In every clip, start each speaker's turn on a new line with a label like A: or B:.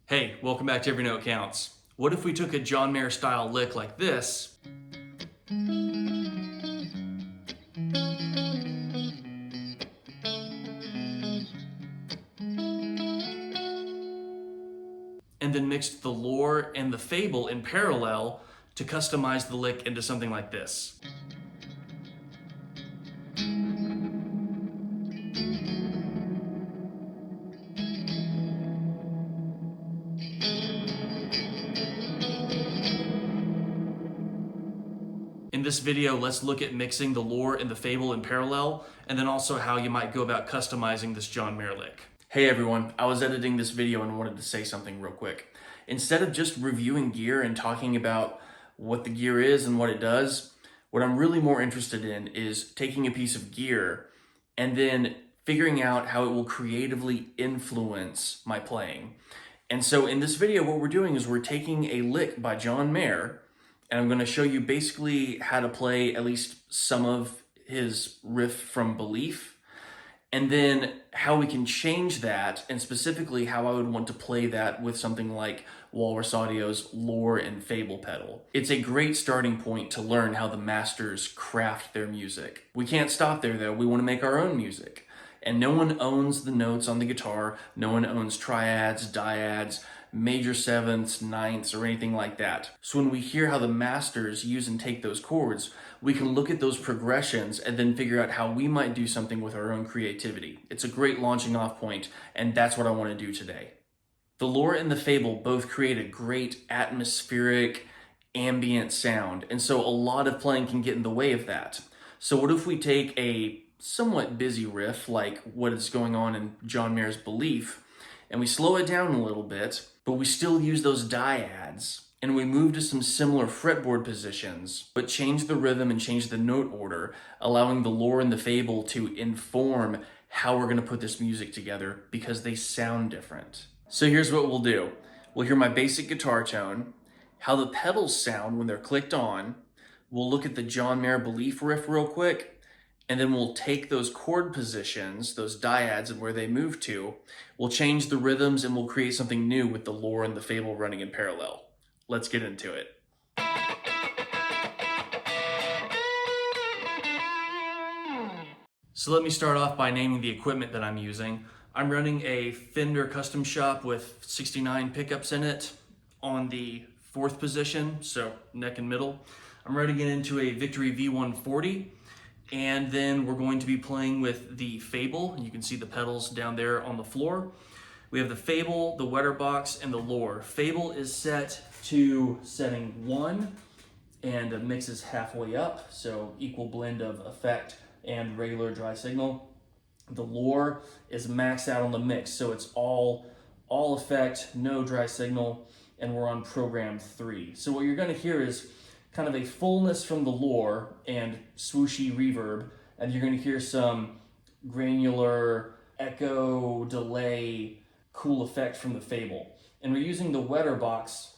A: Hey, welcome back to Every Note Counts. What if we took a John Mayer style lick like this and then mixed the lore and the fable in parallel to customize the lick into something like this? In this video, let's look at mixing the lore and the fable in parallel, and then also how you might go about customizing this John Mayer lick. Hey everyone, I was editing this video and wanted to say something real quick. Instead of just reviewing gear and talking about what the gear is and what it does, what I'm really more interested in is taking a piece of gear and then figuring out how it will creatively influence my playing. And so in this video, what we're doing is we're taking a lick by John Mayer, and I'm going to show you basically how to play at least some of his riff from Belief, and then how we can change that, and specifically how I would want to play that with something like Walrus Audio's lore and fable pedal. It's a great starting point to learn how the masters craft their music. We can't stop there though, we want to make our own music. And no one owns the notes on the guitar, no one owns triads, dyads, major sevenths, ninths, or anything like that. So when we hear how the masters use and take those chords, we can look at those progressions and then figure out how we might do something with our own creativity. It's a great launching off point, and that's what I want to do today. The lore and the fable both create a great atmospheric, ambient sound, and so a lot of playing can get in the way of that. So what if we take a somewhat busy riff, like what is going on in John Mayer's Belief, and we slow it down a little bit, but we still use those dyads, and we move to some similar fretboard positions, but change the rhythm and change the note order, allowing the lore and the fable to inform how we're going to put this music together because they sound different. So here's what we'll do. We'll hear my basic guitar tone, how the pedals sound when they're clicked on. We'll look at the John Mayer Belief riff real quick, and then we'll take those chord positions, those dyads and where they move to, we'll change the rhythms and we'll create something new with the lore and the fable running in parallel. Let's get into it. So let me start off by naming the equipment that I'm using. I'm running a Fender Custom Shop with 69 pickups in it on the 4th position, so neck and middle. I'm running it into a Victory V140. And then we're going to be playing with the Fable. You can see the pedals down there on the floor. We have the Fable, the Wetter Box, and the lore. Fable is set to setting 1 and mixes halfway up, so equal blend of effect and regular dry signal. The lore is maxed out on the mix, so it's all effect, no dry signal, and we're on program 3. So what you're going to hear is kind of a fullness from the lore and swooshy reverb, and you're going to hear some granular echo, delay, cool effect from the fable. And we're using the Wetter Box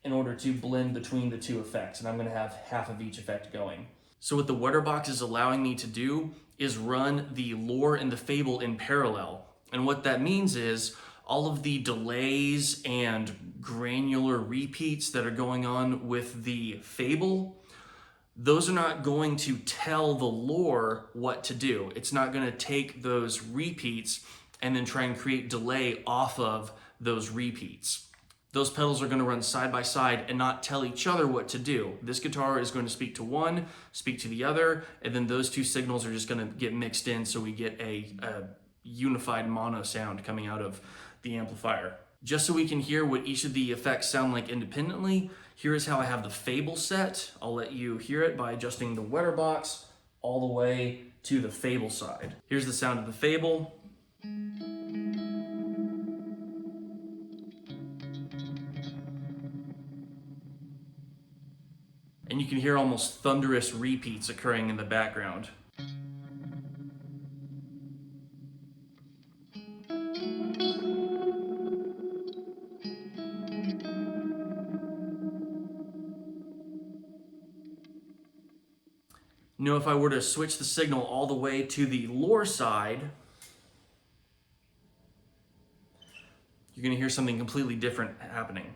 A: in order to blend between the two effects, and I'm going to have half of each effect going. So what the Wetter Box is allowing me to do is run the lore and the fable in parallel. And what that means is all of the delays and granular repeats that are going on with the fable, those are not going to tell the lore what to do. It's not going to take those repeats and then try and create delay off of those repeats. Those pedals are going to run side by side and not tell each other what to do. This guitar is going to speak to one, speak to the other, and then those two signals are just going to get mixed in so we get a unified mono sound coming out of the amplifier. Just so we can hear what each of the effects sound like independently, here is how I have the fable set. I'll let you hear it by adjusting the Wetter Box all the way to the fable side. Here's the sound of the fable. And you can hear almost thunderous repeats occurring in the background. Now, if I were to switch the signal all the way to the lore side, you're gonna hear something completely different happening.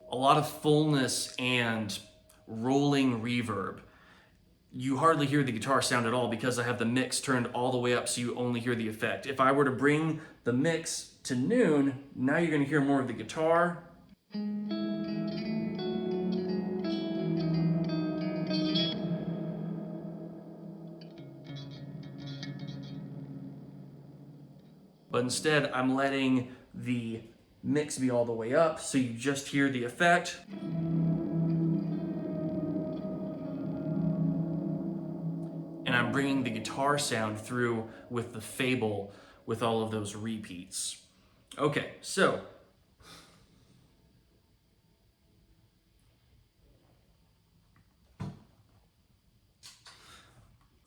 A: A lot of fullness and rolling reverb. You hardly hear the guitar sound at all because I have the mix turned all the way up so you only hear the effect. If I were to bring the mix to noon, now you're gonna hear more of the guitar. But instead, I'm letting the mix be all the way up so you just hear the effect. And I'm bringing the guitar sound through with the Fable with all of those repeats. Okay, so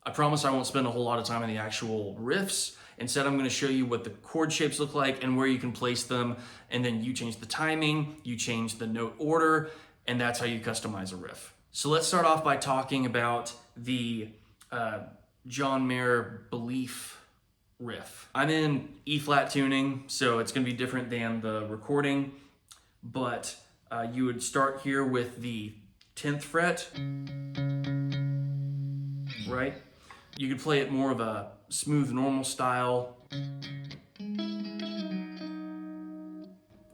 A: I promise I won't spend a whole lot of time on the actual riffs. Instead, I'm going to show you what the chord shapes look like and where you can place them, and then you change the timing, you change the note order, and that's how you customize a riff. So let's start off by talking about the John Mayer Belief riff. I'm in E-flat tuning, so it's going to be different than the recording, but you would start here with the 10th fret, right? You could play it more of a smooth, normal style.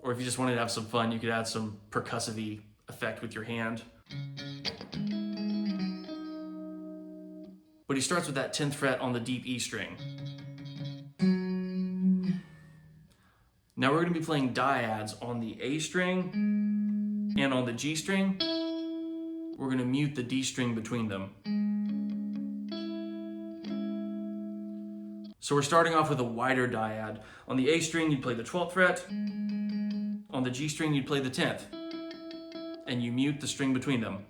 A: Or if you just wanted to have some fun, you could add some percussive-y effect with your hand. But he starts with that 10th fret on the deep E string. Now we're going to be playing dyads on the A string and on the G string. We're going to mute the D string between them. So we're starting off with a wider dyad. On the A string, you'd play the 12th fret. On the G string, you'd play the 10th. And you mute the string between them.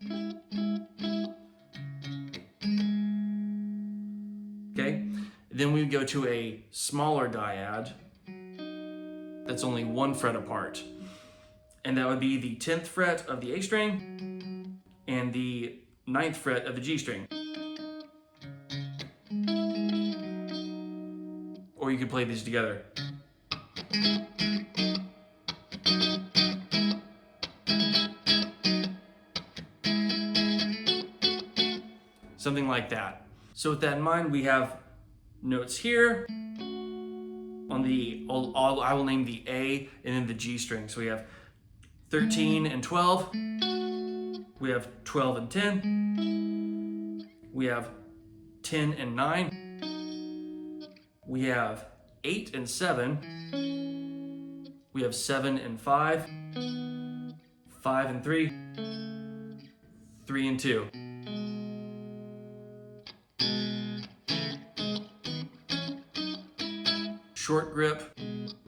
A: Okay? Then we go to a smaller dyad that's only 1 fret apart. And that would be the 10th fret of the A string and the 9th fret of the G string. Or you could play these together. Something like that. So with that in mind, we have notes here on the, I will name the A and then the G string. So we have 13 and 12. We have 12 and 10. We have 10 and 9. We have 8 and 7. We have 7 and 5. 5 and 3. 3 and 2. Short grip,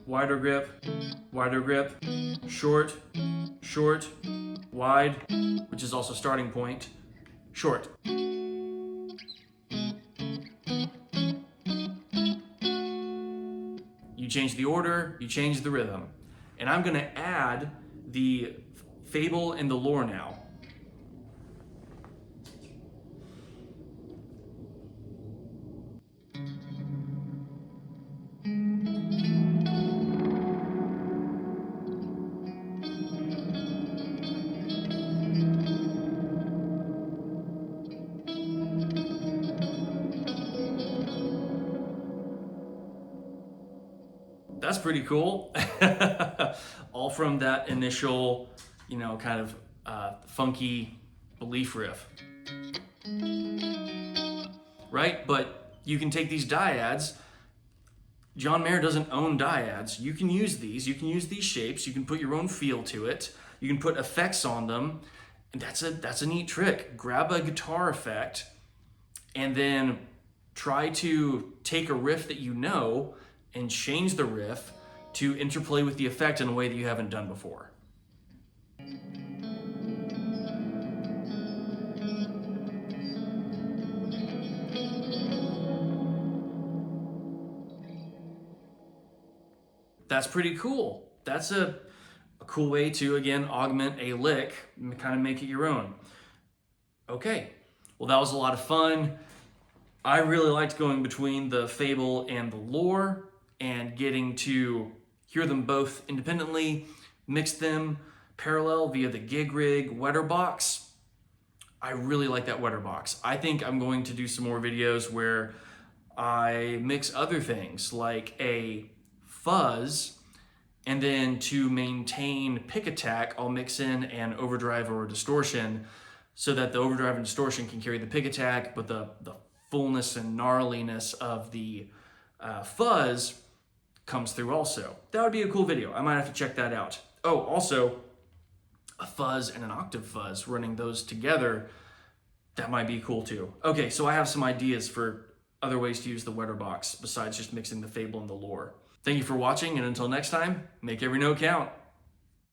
A: wider grip, wider grip, short, short, wide, which is also starting point, short. You change the order, you change the rhythm. And I'm gonna add the Fable and the lore now. That's pretty cool. All from that initial, kind of funky belief riff. Right? But you can take these dyads. John Mayer doesn't own dyads. You can use these. You can use these shapes. You can put your own feel to it. You can put effects on them. And that's a neat trick. Grab a guitar effect and then try to take a riff that you know and change the riff to interplay with the effect in a way that you haven't done before. That's pretty cool. That's a cool way to, again, augment a lick and kind of make it your own. Okay, well, that was a lot of fun. I really liked going between the Fable and the lore and getting to hear them both independently, mix them parallel via the GigRig Wetter Box. I really like that Wetter Box. I think I'm going to do some more videos where I mix other things like a fuzz, and then to maintain pick attack, I'll mix in an overdrive or a distortion so that the overdrive and distortion can carry the pick attack, but the fullness and gnarliness of the fuzz comes through also. That would be a cool video. I might have to check that out. Oh, also, a fuzz and an octave fuzz, running those together, that might be cool too. Okay, so I have some ideas for other ways to use the Wetter Box besides just mixing the Fable and the lore. Thank you for watching, and until next time, make every note count.